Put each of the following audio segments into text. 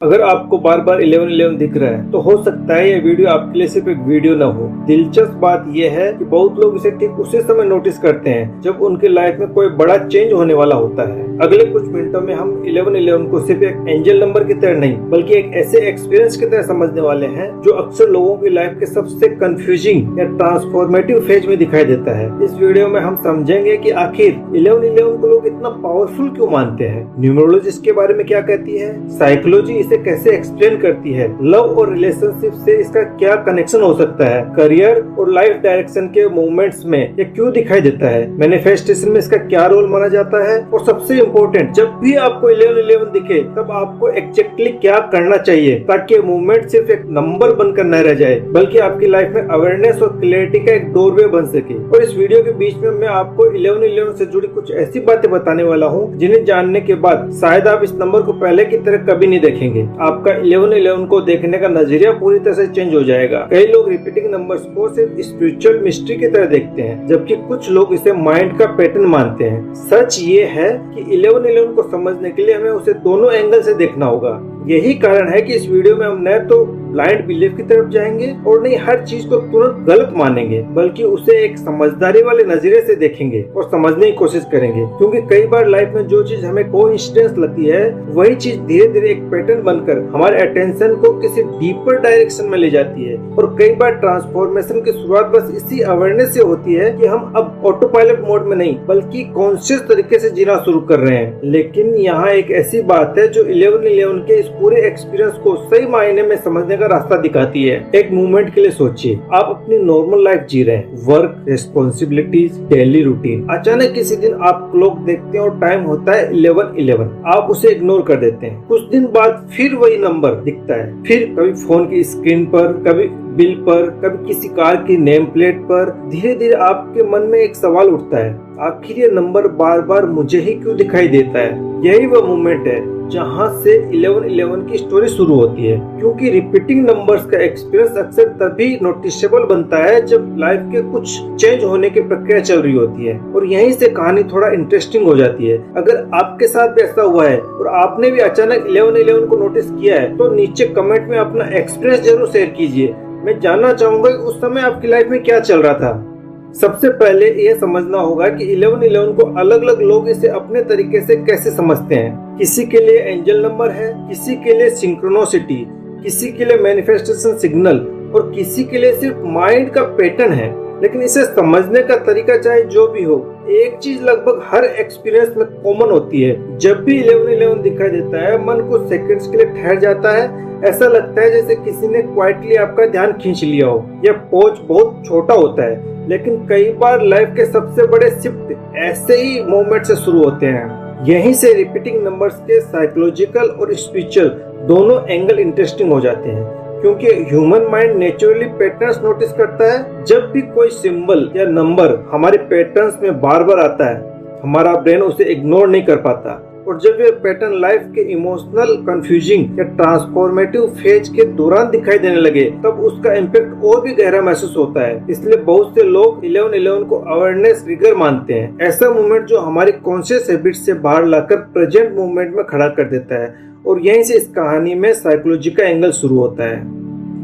अगर आपको बार बार 11-11 दिख रहा है तो हो सकता है यह वीडियो आपके लिए सिर्फ एक वीडियो न हो। दिलचस्प बात यह है कि बहुत लोग इसे ठीक उसी समय नोटिस करते हैं जब उनके लाइफ में कोई बड़ा चेंज होने वाला होता है। अगले कुछ मिनटों में हम 11-11 को सिर्फ एक एंजल नंबर की तरह नहीं बल्कि एक ऐसे एक्सपीरियंस की तरह समझने वाले हैं जो अक्सर लोगों की लाइफ के सबसे कंफ्यूजिंग या ट्रांसफॉर्मेटिव फेज में दिखाई देता है। इस वीडियो में हम समझेंगे कि आखिर 11-11 को लोग इतना पावरफुल क्यों मानते हैं, न्यूमरोलॉजी इसके बारे में क्या कहती है, साइकोलॉजी इसे कैसे एक्सप्लेन करती है, लव और रिलेशनशिप से इसका क्या कनेक्शन हो सकता है, करियर और लाइफ डायरेक्शन के मूवमेंट्स में ये क्यों दिखाई देता है, मैनिफेस्टेशन में इसका क्या रोल माना जाता है, और सबसे इम्पोर्टेंट, जब भी आपको 11-11 दिखे तब आपको एग्जैक्टली क्या करना चाहिए ताकि मूवमेंट सिर्फ एक नंबर बनकर न रह जाए बल्कि आपकी लाइफ में अवेयरनेस और क्लैरिटी का एक डोरवे बन सके। और इस वीडियो के बीच में मैं आपको 11-11 से जुड़ी कुछ ऐसी बातें बताने वाला हूँ जिन्हें जानने के बाद शायद आप इस नंबर को पहले की तरह कभी नहीं देखेंगे। आपका 11-11 को देखने का नजरिया पूरी तरह से चेंज हो जाएगा। कई लोग रिपीटिंग नंबर्स को सिर्फ स्पिरिचुअल मिस्ट्री की तरह देखते हैं जबकि कुछ लोग इसे माइंड का पैटर्न मानते हैं। सच ये है कि 11-11 को समझने के लिए हमें उसे दोनों एंगल से देखना होगा। यही कारण है कि इस वीडियो में हम न तो ब्लाइंड बिलीफ की तरफ जाएंगे और नहीं हर चीज को तुरंत गलत मानेंगे बल्कि उसे एक समझदारी वाले नजरिए से देखेंगे और समझने की कोशिश करेंगे। क्योंकि कई बार लाइफ में जो चीज हमें कोइंसिडेंस लगती है वही चीज धीरे धीरे एक पैटर्न बनकर हमारे अटेंशन को किसी डीपर डायरेक्शन में ले जाती है। और कई बार ट्रांसफॉर्मेशन की शुरुआत बस इसी अवेयरनेस से होती है कि हम अब ऑटो पायलट मोड में नहीं बल्कि कॉन्शियस तरीके से जीना शुरू कर रहे हैं। लेकिन यहाँ एक ऐसी बात है जो 11-11 के इस पूरे एक्सपीरियंस को सही मायने में समझने का रास्ता दिखाती है। एक मोमेंट के लिए सोचिए, आप अपनी नॉर्मल लाइफ जी रहे हैं, वर्क, रिस्पॉन्सिबिलिटीज, डेली रूटीन। अचानक किसी दिन आप क्लॉक देखते हैं और टाइम होता है 11-11। आप उसे इग्नोर कर देते हैं। कुछ दिन बाद फिर वही नंबर दिखता है, फिर कभी फोन की स्क्रीन पर, कभी बिल पर, कभी किसी कार की नेम प्लेट पर। धीरे धीरे आपके मन में एक सवाल उठता है, आखिर ये नंबर बार बार मुझे ही क्यों दिखाई देता है। यही वो मोमेंट है जहाँ से 11-11 की स्टोरी शुरू होती है। क्योंकि रिपीटिंग नंबर्स का एक्सपीरियंस अक्सर तभी नोटिसेबल बनता है जब लाइफ के कुछ चेंज होने की प्रक्रिया चल रही होती है। और यहीं से कहानी थोड़ा इंटरेस्टिंग हो जाती है। अगर आपके साथ भी ऐसा हुआ है और आपने भी अचानक 11-11 को नोटिस किया है तो नीचे कमेंट में अपना एक्सपीरियंस जरूर शेयर कीजिए। मैं जानना चाहूंगा कि उस समय आपकी लाइफ में क्या चल रहा था। सबसे पहले यह समझना होगा कि 11-11 को अलग अलग लोग इसे अपने तरीके से कैसे समझते हैं। किसी के लिए एंजल नंबर है, किसी के लिए सिंक्रोनोसिटी, किसी के लिए मैनिफेस्टेशन सिग्नल और किसी के लिए सिर्फ माइंड का पैटर्न है। लेकिन इसे समझने का तरीका चाहे जो भी हो, एक चीज लगभग हर एक्सपीरियंस में कॉमन होती है। जब भी 11-11 दिखाई देता है मन कुछ सेकंड्स के लिए ठहर जाता है। ऐसा लगता है जैसे किसी ने क्वाइटली आपका ध्यान खींच लिया हो। यह पॉज बहुत छोटा होता है लेकिन कई बार लाइफ के सबसे बड़े शिफ्ट ऐसे ही मोमेंट से शुरू होते हैं। यहीं से रिपीटिंग नंबर्स के साइकोलॉजिकल और स्पिरिचुअल दोनों एंगल इंटरेस्टिंग हो जाते हैं। क्योंकि human mind naturally patterns notice करता है। जब भी कोई सिंबल या नंबर हमारे पैटर्न्स में बार बार आता है हमारा ब्रेन उसे इग्नोर नहीं कर पाता। और जब ये पैटर्न लाइफ के इमोशनल, कंफ्यूजिंग या ट्रांसफॉर्मेटिव फेज के दौरान दिखाई देने लगे तब उसका इम्पैक्ट और भी गहरा महसूस होता है। इसलिए बहुत से लोग 11-11 को अवेयरनेस ट्रिगर मानते हैं, ऐसा मूवमेंट जो हमारी कॉन्शियस हैबिट से बाहर लाकर प्रेजेंट मूवमेंट में खड़ा कर देता है। और यहीं से इस कहानी में साइकोलॉजी का एंगल शुरू होता है।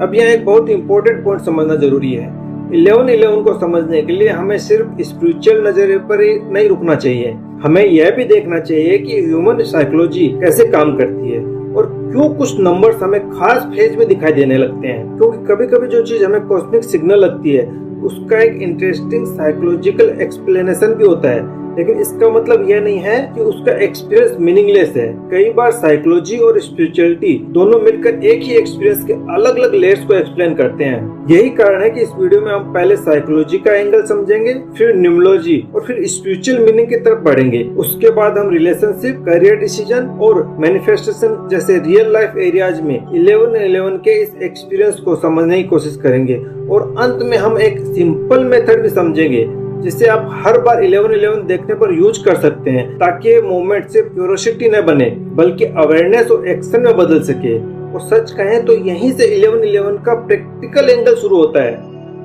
अब यहाँ एक बहुत इंपॉर्टेंट पॉइंट समझना जरूरी है। 11-11 को समझने के लिए हमें सिर्फ स्पिरिचुअल नजरिए पर ही नहीं रुकना चाहिए, हमें यह भी देखना चाहिए कि ह्यूमन साइकोलॉजी कैसे काम करती है और क्यों कुछ नंबर्स हमें खास फेज में दिखाई देने लगते हैं। क्योंकि कभी कभी जो चीज हमें कॉस्मिक सिग्नल लगती है उसका एक इंटरेस्टिंग साइकोलॉजिकल एक्सप्लेनेशन भी होता है। लेकिन इसका मतलब यह नहीं है कि उसका एक्सपीरियंस मीनिंगलेस है। कई बार साइकोलॉजी और स्पिरिचुअलिटी दोनों मिलकर एक ही एक्सपीरियंस के अलग अलग लेयर्स को एक्सप्लेन करते हैं। यही कारण है कि इस वीडियो में हम पहले साइकोलॉजी का एंगल समझेंगे, फिर न्यूमरोलॉजी और फिर स्पिरिचुअल मीनिंग की तरफ बढ़ेंगे। उसके बाद हम रिलेशनशिप, करियर डिसीजन और मैनिफेस्टेशन जैसे रियल लाइफ एरियाज में 11-11 के इस एक्सपीरियंस को समझने की कोशिश करेंगे। और अंत में हम एक सिंपल मेथड भी समझेंगे जिसे आप हर बार 11-11 देखने पर यूज कर सकते हैं ताकि ये मोमेंट सिर्फ क्यूरियोसिटी न बने बल्कि अवेयरनेस और एक्शन में बदल सके। और सच कहें तो यहीं से 11-11 का प्रैक्टिकल एंगल शुरू होता है।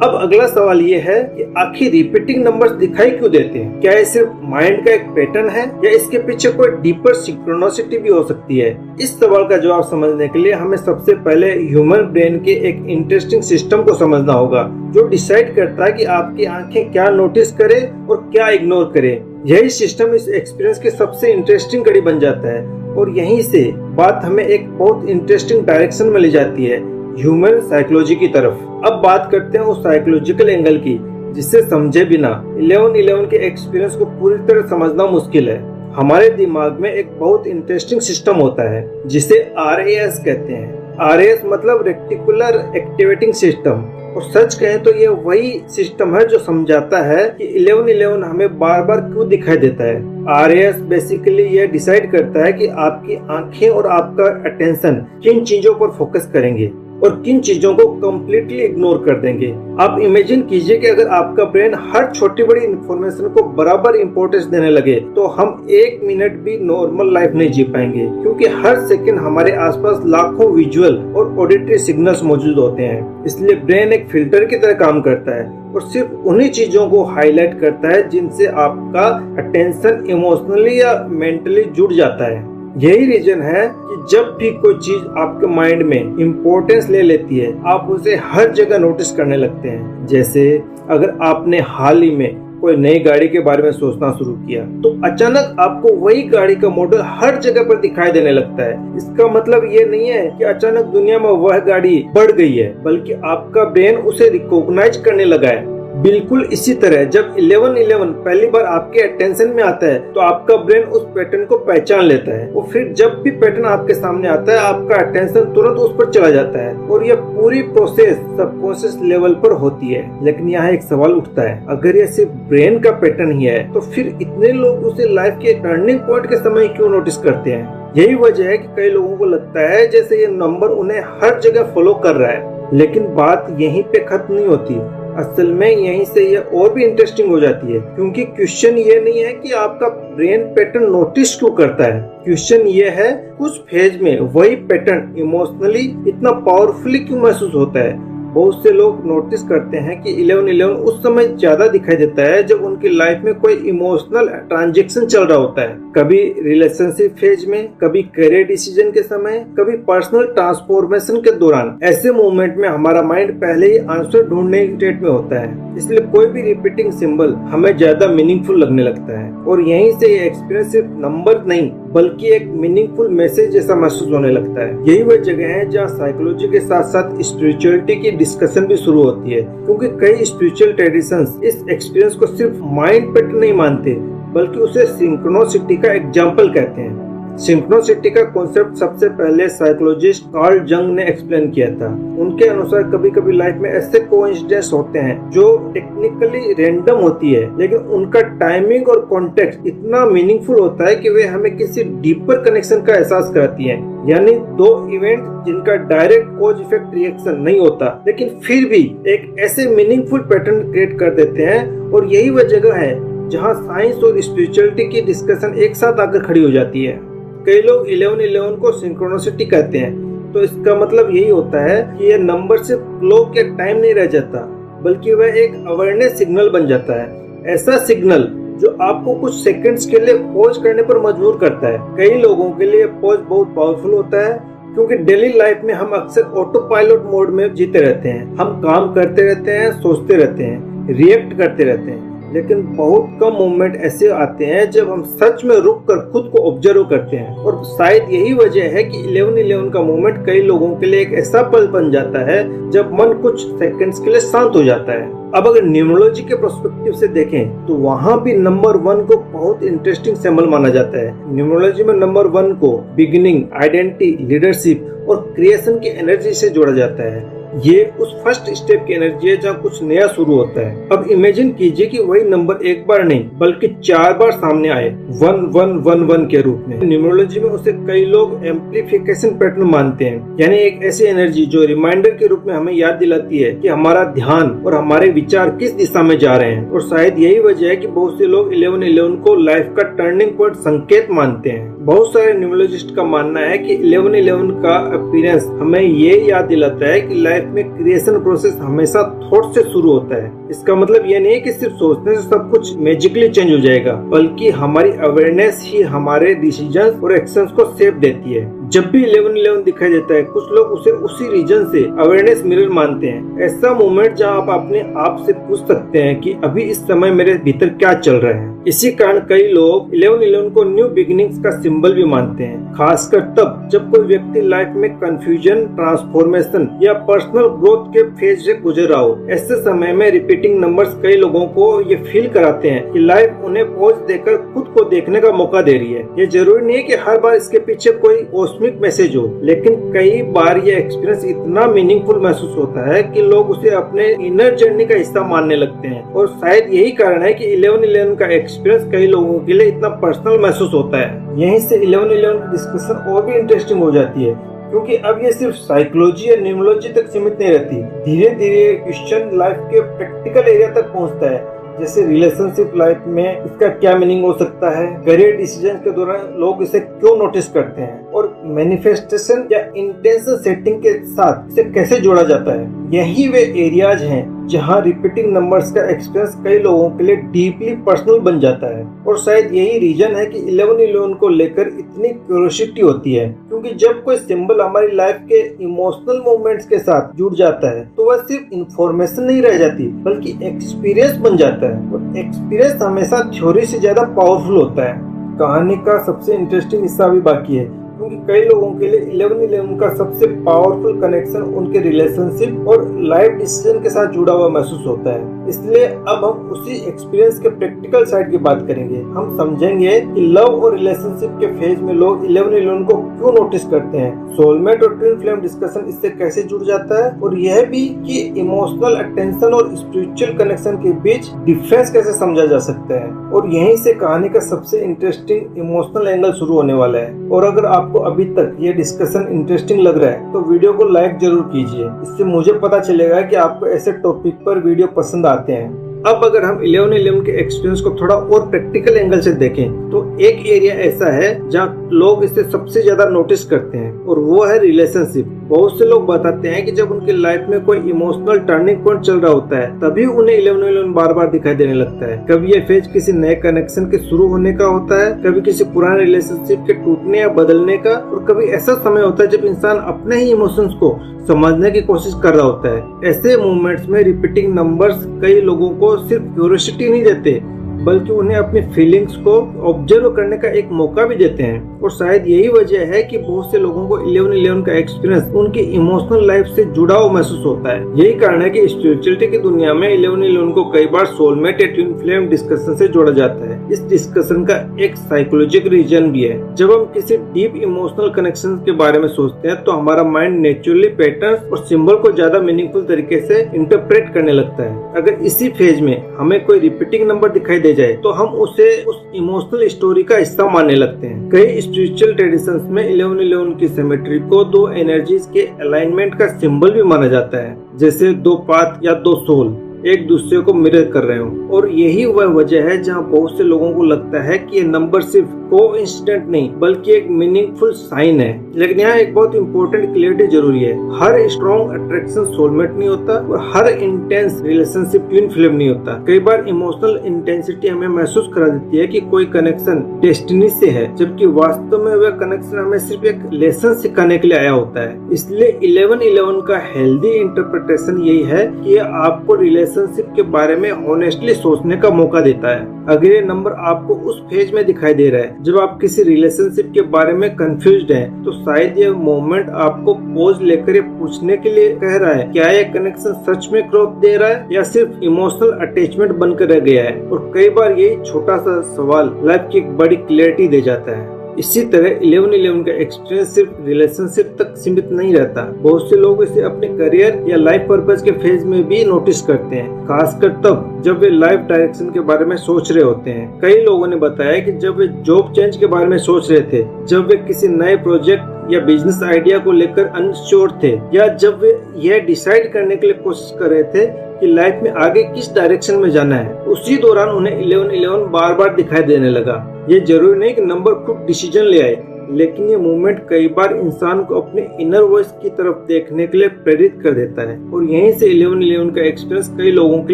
अब अगला सवाल ये है कि आखिर रिपीटिंग नंबर्स दिखाई क्यों देते हैं? क्या ये सिर्फ माइंड का एक पैटर्न है या इसके पीछे कोई डीपर सिंक्रोनिसिटी भी हो सकती है? इस सवाल का जवाब समझने के लिए हमें सबसे पहले ह्यूमन ब्रेन के एक इंटरेस्टिंग सिस्टम को समझना होगा, जो डिसाइड करता है कि आपकी आंखें क्या नोटिस करे और क्या इग्नोर करे। यही सिस्टम इस एक्सपीरियंस की सबसे इंटरेस्टिंग कड़ी बन जाता है और यहीं से बात हमें एक बहुत इंटरेस्टिंग डायरेक्शन में ले जाती है, ह्यूमन साइकोलॉजी की तरफ। अब बात करते हैं उस साइकोलॉजिकल एंगल की जिसे समझे बिना 11-11 के एक्सपीरियंस को पूरी तरह समझना मुश्किल है। हमारे दिमाग में एक बहुत इंटरेस्टिंग सिस्टम होता है जिसे RAS कहते हैं। RAS मतलब रेक्टिकुलर एक्टिवेटिंग सिस्टम, और सच कहें तो ये वही सिस्टम है जो समझाता है कि 11-11 हमें बार बार क्यों दिखाई देता है। RAS बेसिकली ये डिसाइड करता है कि आपकी आंखें और आपका अटेंशन किन चीजों पर फोकस करेंगे और किन चीजों को कम्प्लीटली इग्नोर कर देंगे। आप इमेजिन कीजिए कि अगर आपका ब्रेन हर छोटी बड़ी इंफॉर्मेशन को बराबर इंपॉर्टेंस देने लगे तो हम 1 मिनट भी नॉर्मल लाइफ नहीं जी पाएंगे, क्योंकि हर सेकंड हमारे आसपास लाखों विजुअल और ऑडिटरी सिग्नल्स मौजूद होते हैं। इसलिए ब्रेन एक फिल्टर की तरह काम करता है और सिर्फ उन्हीं चीजों को हाईलाइट करता है जिनसे आपका अटेंशन इमोशनली या मेंटली जुड़ जाता है। यही रीजन है कि जब भी कोई चीज आपके माइंड में इम्पोर्टेंस ले लेती है, आप उसे हर जगह नोटिस करने लगते हैं। जैसे अगर आपने हाल ही में कोई नई गाड़ी के बारे में सोचना शुरू किया तो अचानक आपको वही गाड़ी का मॉडल हर जगह पर दिखाई देने लगता है। इसका मतलब ये नहीं है कि अचानक दुनिया में वह गाड़ी बढ़ गई है, बल्कि आपका ब्रेन उसे रिकॉग्नाइज करने लगा है। बिल्कुल इसी तरह जब 11-11 पहली बार आपके अटेंशन में आता है तो आपका ब्रेन उस पैटर्न को पहचान लेता है और फिर जब भी पैटर्न आपके सामने आता है आपका अटेंशन तुरंत उस पर चला जाता है और यह पूरी प्रोसेस सबकॉन्शियस लेवल पर होती है। लेकिन यहाँ एक सवाल उठता है, अगर यह सिर्फ ब्रेन का पैटर्न ही है तो फिर इतने लोग उसे लाइफ के टर्निंग पॉइंट के समय क्यों नोटिस करते हैं? यही वजह है कि कई लोगों को लगता है जैसे ये नंबर उन्हें हर जगह फॉलो कर रहा है। लेकिन बात यहीं पे खत्म नहीं होती। असल में यहीं से ये और भी इंटरेस्टिंग हो जाती है, क्योंकि क्वेश्चन ये नहीं है कि आपका ब्रेन पैटर्न नोटिस क्यों करता है। क्वेश्चन ये है कुछ फेज में वही पैटर्न इमोशनली इतना पावरफुली क्यों महसूस होता है। बहुत से लोग नोटिस करते हैं कि 11-11 उस समय ज्यादा दिखाई देता है जब उनकी लाइफ में कोई इमोशनल ट्रांजैक्शन चल रहा होता है, कभी रिलेशनशिप फेज में, कभी करियर डिसीजन के समय, कभी पर्सनल ट्रांसफॉर्मेशन के दौरान। ऐसे मोमेंट में हमारा माइंड पहले ही आंसर ढूंढने की स्टेट में होता है, इसलिए कोई भी रिपीटिंग सिंबल हमें ज्यादा मीनिंगफुल लगने लगता है और यहीं से ये एक्सपीरियंस सिर्फ नंबर नहीं बल्कि एक मीनिंगफुल मैसेज जैसा महसूस होने लगता है। यही वह जगह है जहाँ साइकोलॉजी के साथ साथ स्पिरिचुअलिटी की डिस्कशन भी शुरू होती है, क्योंकि कई स्पिरिचुअल ट्रेडिशंस इस एक्सपीरियंस को सिर्फ माइंड पैटर्न नहीं मानते बल्कि उसे सिंक्रोनिसिटी का एग्जाम्पल कहते हैं। सिंक्रोनिसिटी का कॉन्सेप्ट सबसे पहले साइकोलॉजिस्ट कार्ल जंग ने एक्सप्लेन किया था। उनके अनुसार कभी कभी लाइफ में ऐसे कोइंसिडेंस होते हैं जो टेक्निकली रैंडम होती है, लेकिन उनका टाइमिंग और कॉन्टेक्स्ट इतना मीनिंगफुल होता है कि वे हमें किसी डीपर कनेक्शन का एहसास कराती हैं। यानी दो इवेंट जिनका डायरेक्ट कॉज इफेक्ट रिएक्शन नहीं होता, लेकिन फिर भी एक ऐसे मीनिंगफुल पैटर्न क्रिएट कर देते हैं। और यही वह जगह है जहाँ साइंस और स्पिरिचुअलिटी की डिस्कशन एक साथ आकर खड़ी हो जाती है। कई लोग 11-11 को सिंक्रोनिसिटी कहते हैं, तो इसका मतलब यही होता है कि यह नंबर सिर्फ क्लॉक या टाइम नहीं रह जाता, बल्कि वह एक अवेयरनेस सिग्नल बन जाता है। ऐसा सिग्नल जो आपको कुछ सेकंड्स के लिए पॉज करने पर मजबूर करता है। कई लोगों के लिए पॉज बहुत पावरफुल होता है, क्योंकि डेली लाइफ में हम अक्सर ऑटो पायलट मोड में जीते रहते हैं। हम काम करते रहते हैं, सोचते रहते हैं, रिएक्ट करते रहते हैं, लेकिन बहुत कम मोमेंट ऐसे आते हैं जब हम सच में रुक कर खुद को ऑब्जर्व करते हैं। और शायद यही वजह है कि 11-11 का मोमेंट कई लोगों के लिए एक ऐसा पल बन जाता है जब मन कुछ सेकंड्स के लिए शांत हो जाता है। अब अगर न्यूमरोलॉजी के पर्सपेक्टिव से देखें तो वहाँ भी नंबर 1 को बहुत इंटरेस्टिंग सिंबल माना जाता है। न्यूमरोलॉजी में नंबर 1 को बिगिनिंग, आइडेंटिटी, लीडरशिप और क्रिएशन की एनर्जी से जोड़ा जाता है। ये उस फर्स्ट स्टेप की एनर्जी है जहाँ कुछ नया शुरू होता है। अब इमेजिन कीजिए कि वही नंबर एक बार नहीं बल्कि 4 बार सामने आए 1111 के रूप में। न्यूमरोलॉजी में उसे कई लोग एम्प्लीफिकेशन पैटर्न मानते हैं, यानी एक ऐसी एनर्जी जो रिमाइंडर के रूप में हमें याद दिलाती है कि हमारा ध्यान और हमारे विचार किस दिशा में जा रहे हैं। और शायद यही वजह है कि बहुत से लोग 11-11 को लाइफ का टर्निंग पॉइंट संकेत मानते हैं। बहुत सारे न्यूमरोलॉजिस्ट का मानना है कि 1111 का अपीयरेंस हमें ये याद दिलाता है कि लाइफ में क्रिएशन प्रोसेस हमेशा थॉट से शुरू होता है। इसका मतलब ये नहीं है कि सिर्फ सोचने से सब कुछ मैजिकली चेंज हो जाएगा, बल्कि हमारी अवेयरनेस ही हमारे डिसीजन और एक्शंस को शेप देती है। जब भी 1111 दिखाई देता है, कुछ लोग उसे उसी रीजन से अवेयरनेस मिरर मानते हैं। ऐसा मोमेंट जहां आप अपने आप से पूछ सकते हैं कि अभी इस समय मेरे भीतर क्या चल रहा है। इसी कारण कई लोग 1111 को न्यू बिगिनिंग्स का सिंबल भी मानते हैं, खासकर तब जब कोई व्यक्ति लाइफ में कंफ्यूजन, ट्रांसफॉर्मेशन या पर्सनल ग्रोथ के फेज से गुजर रहा हो। ऐसे समय में रिपीटिंग नंबर्स कई लोगों को ये फील कराते हैं कि लाइफ उन्हें पॉज देकर खुद को देखने का मौका दे रही है। ये जरूरी नहीं है कि हर बार इसके पीछे कोई कॉस्मिक मैसेज हो, लेकिन कई बार ये एक्सपीरियंस इतना मीनिंगफुल महसूस होता है कि लोग उसे अपने इनर जर्नी का हिस्सा मानने लगते हैं। और शायद यही कारण है कि 1111 का एक्सपीरियंस कई लोगों के लिए इतना पर्सनल महसूस होता है। यहीं से 1111 की डिस्कशन और भी इंटरेस्टिंग हो जाती है, क्योंकि अब ये सिर्फ साइकोलॉजी या न्यूमरोलॉजी तक सीमित नहीं रहती। धीरे धीरे क्वेश्चन लाइफ के प्रैक्टिकल एरिया तक पहुंचता है, जैसे रिलेशनशिप लाइफ में इसका क्या मीनिंग हो सकता है, करियर डिसीजन के दौरान लोग इसे क्यों नोटिस करते हैं, और मैनिफेस्टेशन या इंटेंशन सेटिंग के साथ इसे कैसे जोड़ा जाता है। यही वे एरियाज हैं जहां रिपीटिंग नंबर्स का एक्सपीरियंस कई लोगों के लिए डीपली पर्सनल बन जाता है। और शायद यही रीजन है कि 1111 को लेकर इतनी क्यूरियोसिटी होती है, क्योंकि जब कोई सिंबल हमारी लाइफ के इमोशनल मोमेंट्स के साथ जुड़ जाता है तो वह सिर्फ इंफॉर्मेशन नहीं रह जाती, बल्कि एक्सपीरियंस बन जाता है। और एक्सपीरियंस हमेशा थ्योरी से ज्यादा पावरफुल होता है। कहानी का सबसे इंटरेस्टिंग हिस्सा भी बाकी है, क्योंकि कई लोगों के लिए 1111 का सबसे पावरफुल कनेक्शन उनके रिलेशनशिप और लाइफ डिसीजन के साथ जुड़ा हुआ महसूस होता है। इसलिए अब हम उसी एक्सपीरियंस के प्रैक्टिकल साइड की बात करेंगे। हम समझेंगे कि लव और रिलेशनशिप के फेज में लोग 1111 को क्यों नोटिस करते हैं, सोलमेट और ट्विन फ्लेम डिस्कशन इससे कैसे जुड़ जाता है, और यह भी कि इमोशनल अटेंशन और स्पिरिचुअल कनेक्शन के बीच डिफरेंस कैसे समझा जा सकता है। और यहीं से कहानी का सबसे इंटरेस्टिंग इमोशनल एंगल शुरू होने वाला है। और अगर आपको अभी तक ये डिस्कशन इंटरेस्टिंग लग रहा है तो वीडियो को लाइक जरूर कीजिए। इससे मुझे पता चलेगा कि आपको ऐसे टॉपिक पर वीडियो पसंद आते हैं। अब अगर हम 1111 के एक्सपीरियंस को थोड़ा और प्रैक्टिकल एंगल से देखें तो एक एरिया ऐसा है जहाँ लोग इसे सबसे ज्यादा नोटिस करते हैं, और वो है रिलेशनशिप। बहुत से लोग बताते हैं कि जब उनके लाइफ में कोई इमोशनल टर्निंग पॉइंट चल रहा होता है तभी उन्हें 1111 बार बार दिखाई देने लगता है। कभी ये फेज किसी नए कनेक्शन के शुरू होने का होता है, कभी किसी पुराने रिलेशनशिप के टूटने या बदलने का, और कभी ऐसा समय होता है जब इंसान अपने ही इमोशंस को समझने की कोशिश कर रहा होता है। ऐसे मोमेंट्स में रिपीटिंग नंबर्स कई लोगों को सिर्फ क्यूरियोसिटी नहीं देते, बल्कि उन्हें अपनी फीलिंग्स को ऑब्जर्व करने का एक मौका भी देते हैं। और शायद यही वजह है कि बहुत से लोगों को 1111 का एक्सपीरियंस उनकी इमोशनल लाइफ से जुड़ा हुआ महसूस होता है। यही कारण है कि स्पिरिचुअलिटी की दुनिया में 1111 को कई बार सोलमेट या ट्विन फ्लेम डिस्कशन से जोड़ा जाता है। इस डिस्कशन का एक साइकोलॉजिकल रीजन भी है। जब हम किसी डीप इमोशनल कनेक्शन के बारे में सोचते हैं तो हमारा माइंड नेचुरली पैटर्न और सिंबल को ज्यादा मीनिंगफुल तरीके से इंटरप्रेट करने लगता है। अगर इसी फेज में हमें कोई रिपीटिंग नंबर दिखाई दे जाए तो हम उसे उस इमोशनल स्टोरी का हिस्सा मानने लगते हैं। कई स्पिरिचुअल ट्रेडिशंस में 1111 की सिमेट्री को दो एनर्जीज के अलाइनमेंट का सिंबल भी माना जाता है, जैसे दो पाथ या दो सोल एक दूसरे को मिरर कर रहे हो। और यही वह वजह है जहां बहुत से लोगों को लगता है कि ये नंबर सिर्फ कोइंसिडेंट नहीं बल्कि एक मीनिंगफुल साइन है। लेकिन यहाँ एक बहुत इंपॉर्टेंट क्लियरिटी जरूरी है। हर स्ट्रॉन्ग अट्रैक्शन सोलमेट नहीं होता और हर इंटेंस रिलेशनशिप ट्विन फ्लेम नहीं होता। कई बार इमोशनल इंटेंसिटी हमें महसूस करा देती है कि कोई कनेक्शन डेस्टिनी से है, जबकि वास्तव में वह कनेक्शन हमें सिर्फ एक लेसन सिखाने के लिए आया होता है। इसलिए 1111 का हेल्दी इंटरप्रिटेशन यही है कि आपको रिलेशनशिप के बारे में ऑनेस्टली सोचने का मौका देता है। अगर ये नंबर आपको उस फेज में दिखाई दे रहा है जब आप किसी रिलेशनशिप के बारे में कंफ्यूज्ड हैं, तो शायद ये मोमेंट आपको पोज लेकर ये पूछने के लिए कह रहा है, क्या ये कनेक्शन सच में ग्रोथ दे रहा है या सिर्फ इमोशनल अटैचमेंट बनकर रह गया है। और कई बार यही छोटा सा सवाल लाइफ की एक बड़ी क्लैरिटी दे जाता है। इसी तरह 1111 का एक्सपीरियंस सिर्फ रिलेशनशिप तक सीमित नहीं रहता। बहुत से लोग इसे अपने करियर या लाइफ पर्पस के फेज में भी नोटिस करते हैं, खासकर तब जब वे लाइफ डायरेक्शन के बारे में सोच रहे होते हैं। कई लोगों ने बताया कि जब वे जॉब चेंज के बारे में सोच रहे थे, जब वे किसी नए प्रोजेक्ट या बिजनेस आइडिया को लेकर अनश्योर थे, या जब वे यह डिसाइड करने के लिए कोशिश कर रहे थे कि लाइफ में आगे किस डायरेक्शन में जाना है, उसी दौरान उन्हें 1111 बार बार दिखाई देने लगा। ये जरूरी नहीं कि नंबर खुद डिसीजन ले आए, लेकिन ये मूवमेंट कई बार इंसान को अपने इनर वॉइस की तरफ देखने के लिए प्रेरित कर देता है और यहीं से 1111 का एक्सपीरियंस कई लोगों के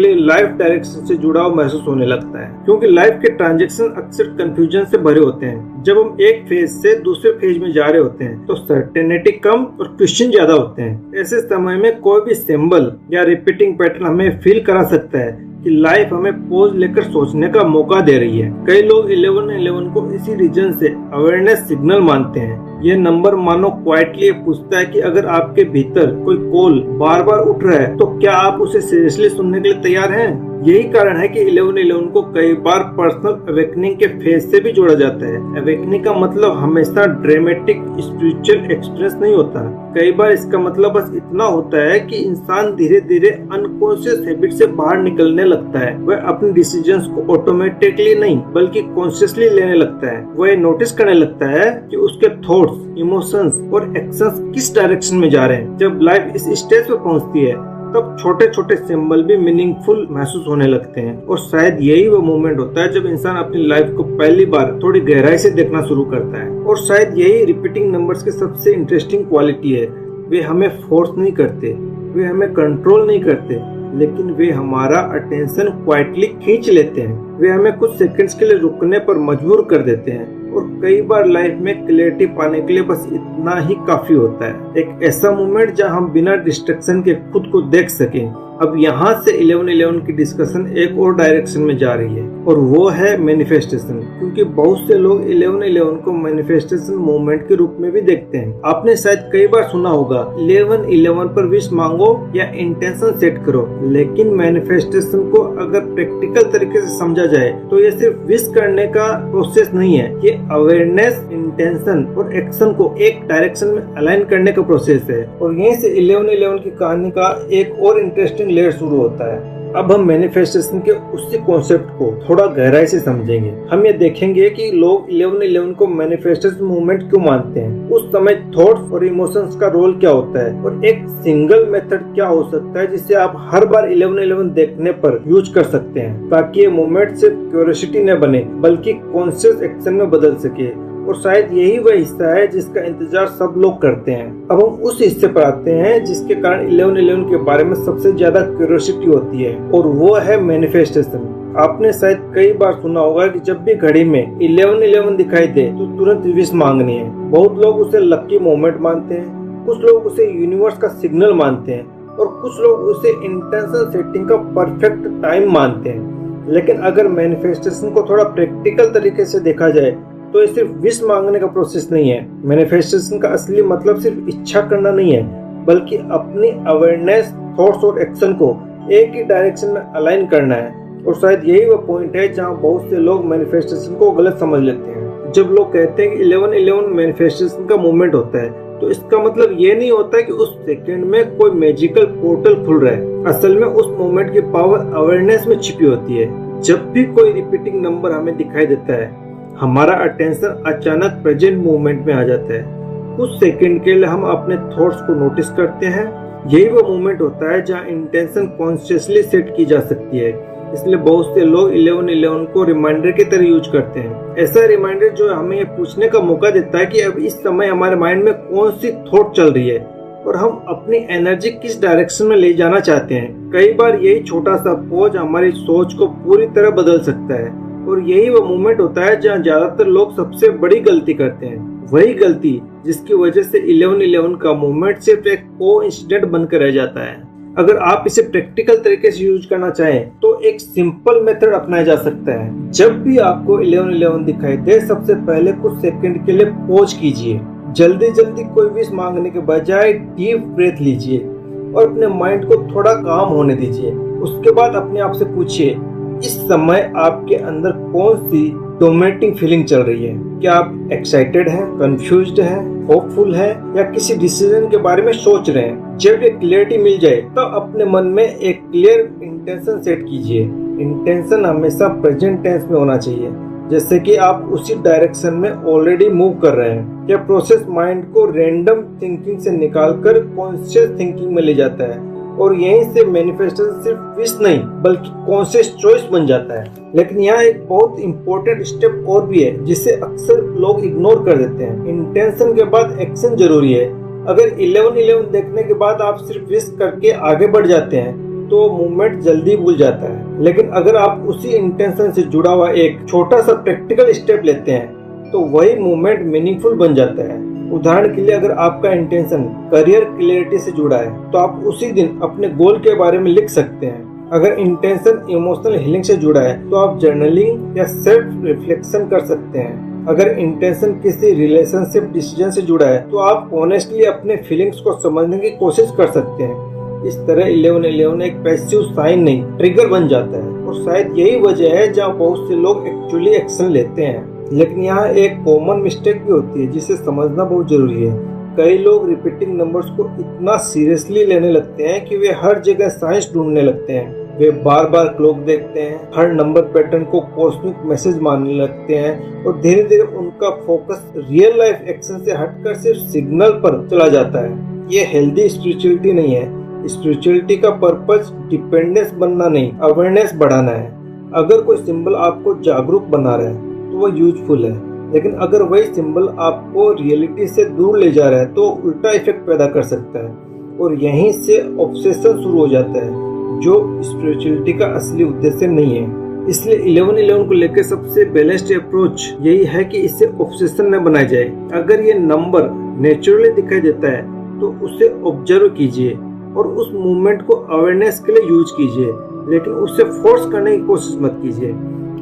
लिए लाइफ डायरेक्शन से जुड़ाव महसूस होने लगता है, क्योंकि लाइफ के ट्रांजैक्शन अक्सर कंफ्यूजन से भरे होते हैं। जब हम एक फेज से दूसरे फेज में जा रहे होते हैं तो सर्टेनिटी कम और क्वेश्चन ज्यादा होते हैं। ऐसे समय में कोई भी सिंबल या रिपीटिंग पैटर्न हमें फील करा सकता है कि लाइफ हमें पोज लेकर सोचने का मौका दे रही है। कई लोग 1111 को इसी रीजन से अवेयरनेस सिग्नल मानते हैं। ये नंबर मानो क्वाइटली पूछता है कि अगर आपके भीतर कोई कॉल बार बार उठ रहा है तो क्या आप उसे सीरियसली सुनने के लिए तैयार हैं? यही कारण है कि 1111 को कई बार पर्सनल अवेकनिंग के फेज से भी जोड़ा जाता है। अवेकनिंग का मतलब हमेशा ड्रामेटिक स्पिरिचुअल एक्सपीरियंस नहीं होता। कई बार इसका मतलब बस इतना होता है कि इंसान धीरे धीरे अनकॉन्शियस हैबिट से बाहर निकलने लगता है। वह अपने डिसीजंस को ऑटोमेटिकली नहीं बल्कि कॉन्शियसली लेने लगता है। वह नोटिस करने लगता है कि उसके थॉट्स, इमोशंस और एक्शंस किस डायरेक्शन में जा रहे हैं। जब लाइफ इस स्टेज पे पहुंचती है तब छोटे छोटे सिंबल भी मीनिंगफुल महसूस होने लगते हैं और शायद यही वो मोमेंट होता है जब इंसान अपनी लाइफ को पहली बार थोड़ी गहराई से देखना शुरू करता है। और शायद यही रिपीटिंग नंबर्स की सबसे इंटरेस्टिंग क्वालिटी है। वे हमें फोर्स नहीं करते, वे हमें कंट्रोल नहीं करते, लेकिन वे हमारा अटेंशन क्वाइटली खींच लेते हैं। वे हमें कुछ सेकंड्स के लिए रुकने पर मजबूर कर देते हैं और कई बार लाइफ में क्लैरिटी पाने के लिए बस इतना ही काफी होता है। एक ऐसा मोमेंट जहां हम बिना डिस्ट्रैक्शन के खुद को देख सकें। अब यहाँ से 1111 की डिस्कशन एक और डायरेक्शन में जा रही है और वो है मैनिफेस्टेशन, क्योंकि बहुत से लोग 1111 को मैनिफेस्टेशन मूवमेंट के रूप में भी देखते हैं। आपने शायद कई बार सुना होगा 1111 पर विश मांगो या इंटेंशन सेट करो, लेकिन मैनिफेस्टेशन को अगर प्रैक्टिकल तरीके से समझा जाए तो ये सिर्फ विश करने का प्रोसेस नहीं है। ये अवेयरनेस, इंटेंशन और एक्शन को एक डायरेक्शन में अलाइन करने का प्रोसेस है। और यहीं से 1111 की कहानी का एक और इंटरेस्टिंग लेयर शुरू होता है। अब हम मैनिफेस्टेशन के उसी कॉन्सेप्ट को थोड़ा गहराई से समझेंगे। हम ये देखेंगे कि लोग 1111 को मैनिफेस्टेशन मूवमेंट क्यों मानते हैं, उस समय थॉट्स और इमोशंस का रोल क्या होता है और एक सिंगल मेथड क्या हो सकता है जिसे आप हर बार 1111 देखने पर यूज कर सकते हैं, ताकि ये मूवमेंट सिर्फ क्यूरियोसिटी न बने बल्कि कॉन्शियस एक्शन में बदल सके। और शायद यही वह हिस्सा है जिसका इंतजार सब लोग करते हैं। अब हम उस हिस्से पर आते हैं जिसके कारण 1111 के बारे में सबसे ज्यादा क्यूरियोसिटी होती है, और वो है मैनिफेस्टेशन। आपने शायद कई बार सुना होगा कि जब भी घड़ी में 1111 दिखाई दे तो तुरंत विश मांगनी है। बहुत लोग उसे लकी मोमेंट मानते हैं, कुछ लोग उसे यूनिवर्स का सिग्नल मानते हैं और कुछ लोग उसे इंटेंशन सेटिंग का परफेक्ट टाइम मानते हैं। लेकिन अगर मैनिफेस्टेशन को थोड़ा प्रैक्टिकल तरीके से देखा जाए तो ये सिर्फ विश मांगने का प्रोसेस नहीं है। मैनिफेस्टेशन का असली मतलब सिर्फ इच्छा करना नहीं है, बल्कि अपनी अवेयरनेस, थॉट्स और एक्शन को एक ही डायरेक्शन में अलाइन करना है। और शायद यही वो पॉइंट है जहां बहुत से लोग मैनिफेस्टेशन को गलत समझ लेते हैं। जब लोग कहते हैं कि 1111 मैनिफेस्टेशन का मूवमेंट होता है तो इसका मतलब ये नहीं होता कि उस सेकंड में कोई मैजिकल पोर्टल खुल रहा है। असल में उस मोमेंट की पावर अवेयरनेस में छिपी होती है। जब भी कोई रिपीटिंग नंबर हमें दिखाई देता है, हमारा अटेंशन अचानक प्रेजेंट मूवमेंट में आ जाता है। कुछ सेकंड के लिए हम अपने थॉट्स को नोटिस करते हैं। यही वो मूवमेंट होता है जहां इंटेंशन कॉन्शियसली सेट की जा सकती है। इसलिए बहुत से लोग 1111 को रिमाइंडर की तरह यूज करते हैं। ऐसा रिमाइंडर जो हमें ये पूछने का मौका देता है कि अब इस समय हमारे माइंड में कौन सी थॉट चल रही है और हम अपनी एनर्जी किस डायरेक्शन में ले जाना चाहते हैं। कई बार यही छोटा सा पॉज हमारी सोच को पूरी तरह बदल सकता है। और यही वो मोमेंट होता है जहां ज्यादातर लोग सबसे बड़ी गलती करते हैं। वही गलती जिसकी वजह से 1111 का मूवमेंट सिर्फ एक कोइंसिडेंट बनकर रह जाता है। अगर आप इसे प्रैक्टिकल तरीके से यूज करना चाहें तो एक सिंपल मेथड अपनाया जा सकता है। जब भी आपको 1111 दिखाई दे, सबसे पहले कुछ सेकंड के लिए पॉज कीजिए। जल्दी जल्दी कोई विश मांगने के बजाय डीप ब्रेथ लीजिए और अपने माइंड को थोड़ा काम होने दीजिए। उसके बाद अपने आप से पूछिए, इस समय आपके अंदर कौन सी डोमिनेटिंग फीलिंग चल रही है? क्या आप एक्साइटेड हैं, कंफ्यूज्ड हैं, होपफुल हैं या किसी डिसीजन के बारे में सोच रहे हैं? जब ये क्लियरिटी मिल जाए तो अपने मन में एक क्लियर इंटेंशन सेट कीजिए। इंटेंशन हमेशा प्रेजेंट टेंस में होना चाहिए, जैसे कि आप उसी डायरेक्शन में ऑलरेडी मूव कर रहे हैं। यह प्रोसेस माइंड को रैंडम थिंकिंग से निकालकर कॉन्शियस थिंकिंग में ले जाता है। और यहीं से मैनिफेस्टेशन सिर्फ विश नहीं बल्कि कॉन्शियस चॉइस बन जाता है। लेकिन यहाँ एक बहुत इंपॉर्टेंट स्टेप और भी है जिसे अक्सर लोग इग्नोर कर देते हैं। इंटेंशन के बाद एक्शन जरूरी है। अगर 11/11 देखने के बाद आप सिर्फ विश करके आगे बढ़ जाते हैं तो मूवमेंट जल्दी भूल जाता है। लेकिन अगर आप उसी इंटेंशन से जुड़ा हुआ एक छोटा सा प्रैक्टिकल स्टेप लेते हैं तो वही मूवमेंट मीनिंगफुल बन जाता है। उदाहरण के लिए, अगर आपका इंटेंशन करियर क्लियरिटी से जुड़ा है तो आप उसी दिन अपने गोल के बारे में लिख सकते हैं। अगर इंटेंशन इमोशनल हीलिंग से जुड़ा है तो आप जर्नलिंग या सेल्फ रिफ्लेक्शन कर सकते हैं। अगर इंटेंशन किसी रिलेशनशिप डिसीजन से जुड़ा है तो आप ऑनेस्टली अपने फीलिंग्स को समझने की कोशिश कर सकते हैं। इस तरह 11/11 एक पैसिव साइन नहीं, ट्रिगर बन जाता है। और शायद यही वजह है जहाँ बहुत से लोग एक्चुअली एक्शन लेते हैं। लेकिन यहाँ एक कॉमन मिस्टेक भी होती है जिसे समझना बहुत जरूरी है। कई लोग रिपीटिंग नंबर्स को इतना सीरियसली लेने लगते हैं कि वे हर जगह साइंस ढूंढने लगते हैं। वे बार बार क्लॉक देखते हैं, हर नंबर पैटर्न को कॉस्मिक मैसेज मानने लगते हैं और धीरे धीरे उनका फोकस रियल लाइफ एक्शन से हटकर सिर्फ सिग्नल पर चला जाता है। ये हेल्दी स्पिरिचुअलिटी नहीं है। स्पिरिचुअलिटी का पर्पस डिपेंडेंस बनना नहीं, अवेयरनेस बढ़ाना है। अगर कोई सिंबल आपको जागरूक बना रहा है तो वो यूजफुल है, लेकिन अगर वही सिंबल आपको रियलिटी से दूर ले जा रहा है तो उल्टा इफेक्ट पैदा कर सकता है। और यहीं से ऑब्सेशन शुरू हो जाता है जो स्पिरिचुअलिटी का असली उद्देश्य नहीं है। इसलिए 11/11 को लेकर सबसे बैलेंस्ड अप्रोच यही है कि इसे ऑब्सेशन न बनाया जाए। अगर ये नंबर नेचुरली दिखाई देता है तो उसे ऑब्जर्व कीजिए और उस मूवमेंट को अवेयरनेस के लिए यूज कीजिए, लेकिन उसे फोर्स करने की कोशिश मत कीजिए।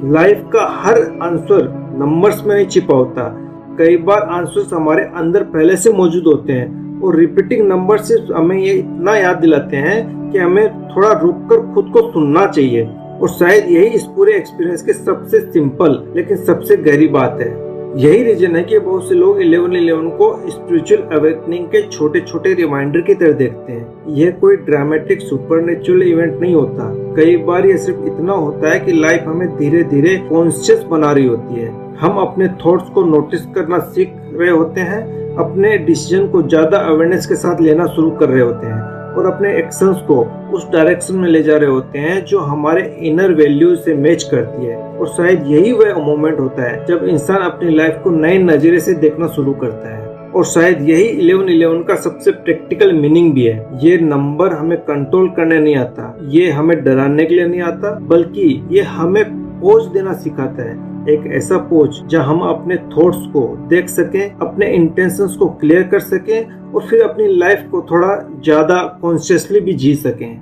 लाइफ का हर आंसर नंबर्स में नहीं छिपा होता। कई बार आंसर्स हमारे अंदर पहले से मौजूद होते हैं और रिपीटिंग नंबर सिर्फ हमें ये इतना याद दिलाते हैं कि हमें थोड़ा रुककर खुद को सुनना चाहिए। और शायद यही इस पूरे एक्सपीरियंस की सबसे सिंपल लेकिन सबसे गहरी बात है। यही रीजन है कि बहुत से लोग 11/11 को स्पिरिचुअल अवेकनिंग के छोटे छोटे रिमाइंडर की तरह देखते हैं। यह कोई ड्रामेटिक सुपरनेचुरल इवेंट नहीं होता। कई बार यह सिर्फ इतना होता है कि लाइफ हमें धीरे धीरे कॉन्शियस बना रही होती है। हम अपने थॉट्स को नोटिस करना सीख रहे होते हैं, अपने डिसीजन को ज्यादा अवेयरनेस के साथ लेना शुरू कर रहे होते हैं और अपने एक्शंस को उस डायरेक्शन में ले जा रहे होते हैं जो हमारे इनर वैल्यूज से मैच करती है। और शायद यही वह मोमेंट होता है जब इंसान अपनी लाइफ को नए नजरिए से देखना शुरू करता है। और शायद यही 11/11 का सबसे प्रैक्टिकल मीनिंग भी है। ये नंबर हमें कंट्रोल करने नहीं आता, ये हमें डराने के लिए नहीं आता, बल्कि ये हमें पोज देना सिखाता है। एक ऐसा पोज जहां हम अपने थॉट्स को देख सकें, अपने इंटेंशंस को क्लियर कर सकें और फिर अपनी लाइफ को थोड़ा ज्यादा कॉन्शियसली भी जी सकें।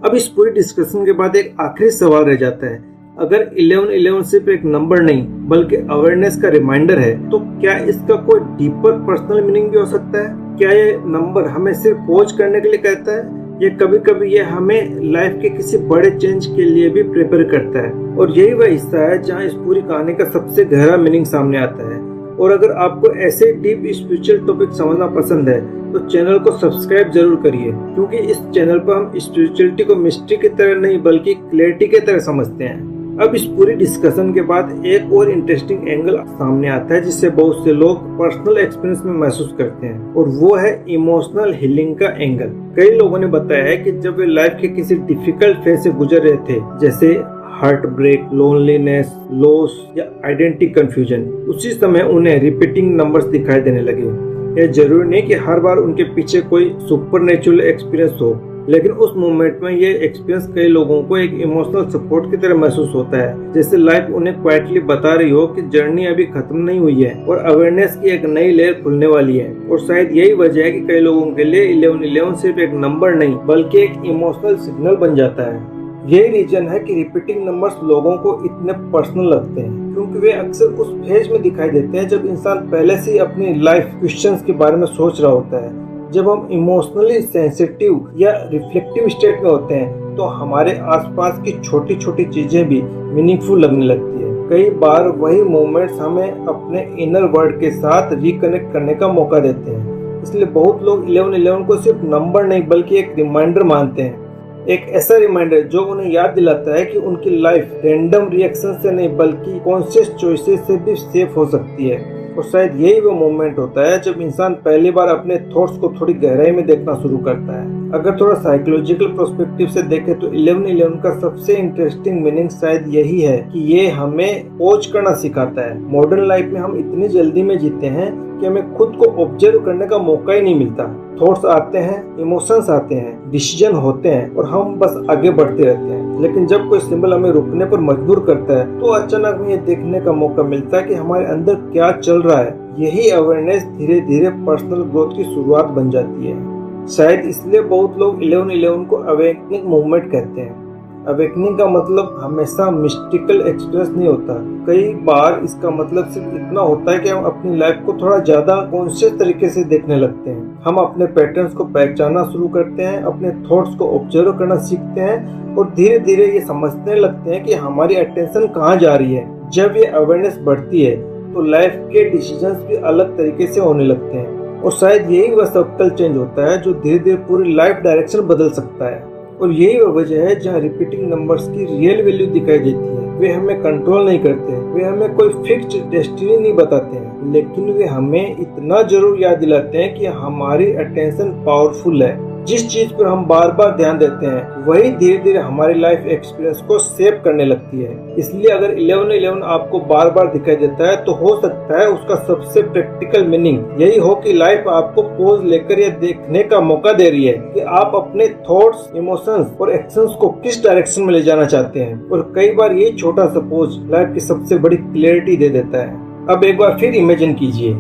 अब इस पूरी डिस्कशन के बाद एक आखिरी सवाल रह जाता है। अगर 11/11 सिर्फ एक नंबर नहीं बल्कि अवेयरनेस का रिमाइंडर है तो क्या इसका कोई डीपर पर्सनल मीनिंग भी हो सकता है? क्या ये नंबर हमें सिर्फ पॉज करने के लिए कहता है या कभी कभी ये हमें लाइफ के किसी बड़े चेंज के लिए भी प्रिपेयर करता है? और यही वह हिस्सा है जहाँ इस पूरी कहानी का सबसे गहरा मीनिंग सामने आता है। और अगर आपको ऐसे डीप स्पिरिचुअल टॉपिक समझना पसंद है तो चैनल को सब्सक्राइब जरूर करिए, क्योंकि इस चैनल पर हम स्पिरिचुअलिटी को मिस्ट्री की तरह नहीं बल्कि क्लैरिटी की तरह समझते हैं। अब इस पूरी डिस्कशन के बाद एक और इंटरेस्टिंग एंगल सामने आता है जिससे बहुत से लोग पर्सनल एक्सपीरियंस में महसूस करते हैं, और वो है इमोशनल हीलिंग का एंगल। कई लोगों ने बताया है कि जब वे लाइफ के किसी डिफिकल्ट फेज से गुजर रहे थे, जैसे हार्ट ब्रेक, लोनलीनेस, लॉस या आइडेंटिटी कंफ्यूजन, उसी समय उन्हें रिपीटिंग नंबर्स दिखाई देने लगे। यह जरूरी नहीं कि हर बार उनके पीछे कोई सुपरनेचुरल एक्सपीरियंस हो, लेकिन उस मोमेंट में ये एक्सपीरियंस कई लोगों को एक इमोशनल सपोर्ट की तरह महसूस होता है, जैसे लाइफ उन्हें क्वाइटली बता रही हो कि जर्नी अभी खत्म नहीं हुई है और अवेयरनेस की एक नई लेयर खुलने वाली है। और शायद यही वजह है कि कई लोगों के लिए 11/11 सिर्फ एक नंबर नहीं बल्कि एक इमोशनल सिग्नल बन जाता है। यही रीजन है कि रिपीटिंग नंबर्स लोगों को इतने पर्सनल लगते हैं, क्योंकि वे अक्सर उस फेज में दिखाई देते हैं जब इंसान पहले से अपनी लाइफ क्वेश्चंस के बारे में सोच रहा होता है। जब हम इमोशनली सेंसिटिव या रिफ्लेक्टिव स्टेट में होते हैं तो हमारे आसपास की छोटी छोटी चीजें भी मीनिंगफुल लगने लगती है। कई बार वही मोमेंट्स हमें अपने इनर वर्ल्ड के साथ रिकनेक्ट करने का मौका देते हैं। इसलिए बहुत लोग 11/11 को सिर्फ नंबर नहीं बल्कि एक रिमाइंडर मानते हैं, एक ऐसा रिमाइंडर जो उन्हें याद दिलाता है कि उनकी लाइफ रैंडम रिएक्शन से नहीं बल्कि कॉन्शियस चॉइसेस से भी सेफ हो सकती है। और शायद यही वो मोमेंट होता है जब इंसान पहली बार अपने थॉट्स को थोड़ी गहराई में देखना शुरू करता है। अगर थोड़ा साइकोलॉजिकल पर्सपेक्टिव से देखें तो 11/11 का सबसे इंटरेस्टिंग मीनिंग शायद यही है कि ये हमें पॉज करना सिखाता है। मॉडर्न लाइफ में हम इतनी जल्दी में जीते हैं कि हमें खुद को ऑब्जर्व करने का मौका ही नहीं मिलता। थॉट्स आते हैं, इमोशंस आते हैं, डिसीजन होते हैं और हम बस आगे बढ़ते रहते हैं। लेकिन जब कोई सिंबल हमें रुकने पर मजबूर करता है तो अचानक में ये देखने का मौका मिलता है कि हमारे अंदर क्या चल रहा है। यही अवेयरनेस धीरे धीरे पर्सनल ग्रोथ की शुरुआत बन जाती है। शायद इसलिए बहुत लोग 11/11 को अवेकनिंग मूवमेंट कहते हैं। अवेकनिंग का मतलब हमेशा मिस्टिकल एक्सपीरियंस नहीं होता। कई बार इसका मतलब सिर्फ इतना होता है कि हम अपनी लाइफ को थोड़ा ज्यादा कॉन्शियस तरीके से देखने लगते हैं। हम अपने पैटर्न्स को पहचानना शुरू करते हैं, अपने थॉट्स को ऑब्जर्व करना सीखते हैं और धीरे धीरे ये समझने लगते हैं कि हमारी अटेंशन कहाँ जा रही है। जब ये अवेयरनेस बढ़ती है तो लाइफ के डिसीजंस भी अलग तरीके से होने लगते हैं और शायद यही वह सब्टल चेंज होता है जो धीरे धीरे पूरी लाइफ डायरेक्शन बदल सकता है। और यही वह वजह है जहाँ रिपीटिंग नंबर्स की रियल वैल्यू दिखाई देती है। वे हमें कंट्रोल नहीं करते, वे हमें कोई फिक्स्ड डेस्टिनी नहीं बताते हैं, लेकिन वे हमें इतना जरूर याद दिलाते हैं कि हमारी अटेंशन पावरफुल है। जिस चीज पर हम बार बार ध्यान देते हैं वही धीरे धीरे हमारी लाइफ एक्सपीरियंस को शेप करने लगती है। इसलिए अगर 11/11 आपको बार बार दिखाई देता है तो हो सकता है उसका सबसे प्रैक्टिकल मीनिंग यही हो कि लाइफ आपको पोज लेकर यह देखने का मौका दे रही है कि आप अपने थॉट्स, इमोशंस और एक्शंस को किस डायरेक्शन में ले जाना चाहते हैं। और कई बार ये छोटा सा पोज लाइफ की सबसे बड़ी क्लैरिटी दे देता है। अब एक बार फिर इमेजिन कीजिए,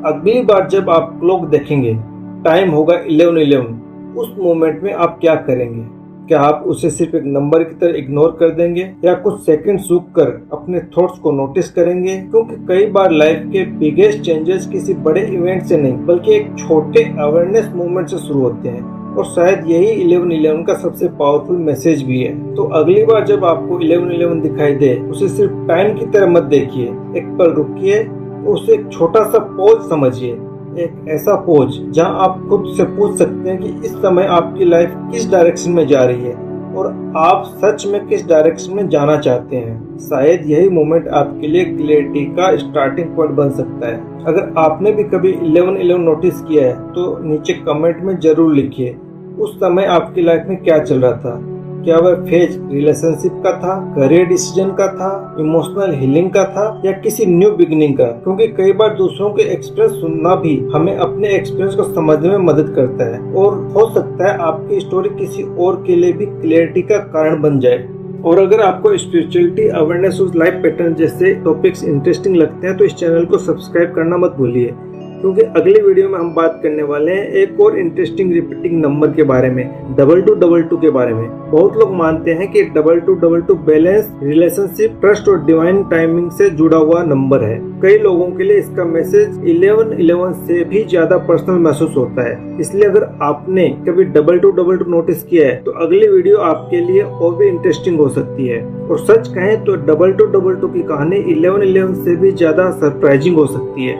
अगली बार जब आप क्लॉक देखेंगे, टाइम होगा 11/11, उस मोमेंट में आप क्या करेंगे? क्या आप उसे सिर्फ एक नंबर की तरह इग्नोर कर देंगे या कुछ सेकंड रुक कर अपने थॉट्स को नोटिस करेंगे? क्योंकि कई बार लाइफ के बिगेस्ट चेंजेस किसी बड़े इवेंट से नहीं बल्कि एक छोटे अवेयरनेस मूवमेंट से शुरू होते हैं और शायद यही 11/11 का सबसे पावरफुल मैसेज भी है। तो अगली बार जब आपको 11/11 दिखाई दे उसे सिर्फ टाइम की तरह मत देखिए, एक पल रुकिए, उसे एक छोटा सा पॉज समझिए, एक ऐसा पोज जहां आप खुद से पूछ सकते हैं कि इस समय आपकी लाइफ किस डायरेक्शन में जा रही है और आप सच में किस डायरेक्शन में जाना चाहते हैं। शायद यही मोमेंट आपके लिए क्लैरिटी का स्टार्टिंग पॉइंट बन सकता है। अगर आपने भी कभी 11/11 नोटिस किया है तो नीचे कमेंट में जरूर लिखिए उस समय आपकी लाइफ में क्या चल रहा था। क्या वह फेज रिलेशनशिप का था, करियर डिसीजन का था, इमोशनल हीलिंग का था या किसी न्यू बिगिनिंग का? क्योंकि कई बार दूसरों के एक्सपीरियंस सुनना भी हमें अपने एक्सपीरियंस को समझने में मदद करता है और हो सकता है आपकी स्टोरी किसी और के लिए भी क्लैरिटी का कारण बन जाए। और अगर आपको स्पिरिचुअलिटी, अवेयरनेस और लाइफ पैटर्न जैसे टॉपिक्स इंटरेस्टिंग लगते हैं तो इस चैनल को सब्सक्राइब करना मत भूलिए, क्योंकि अगले वीडियो में हम बात करने वाले हैं एक और इंटरेस्टिंग रिपीटिंग नंबर के बारे में, 2222 के बारे में। बहुत लोग मानते हैं कि 2222 बैलेंस, रिलेशनशिप, ट्रस्ट और डिवाइन टाइमिंग से जुड़ा हुआ नंबर है। कई लोगों के लिए इसका मैसेज 11/11 से भी ज्यादा पर्सनल महसूस होता है। इसलिए अगर आपने कभी 2222 नोटिस किया है तो अगली वीडियो आपके लिए और भी इंटरेस्टिंग हो सकती है। और सच कहें तो 2222 की कहानी 11/11 से भी ज्यादा सरप्राइजिंग हो सकती है।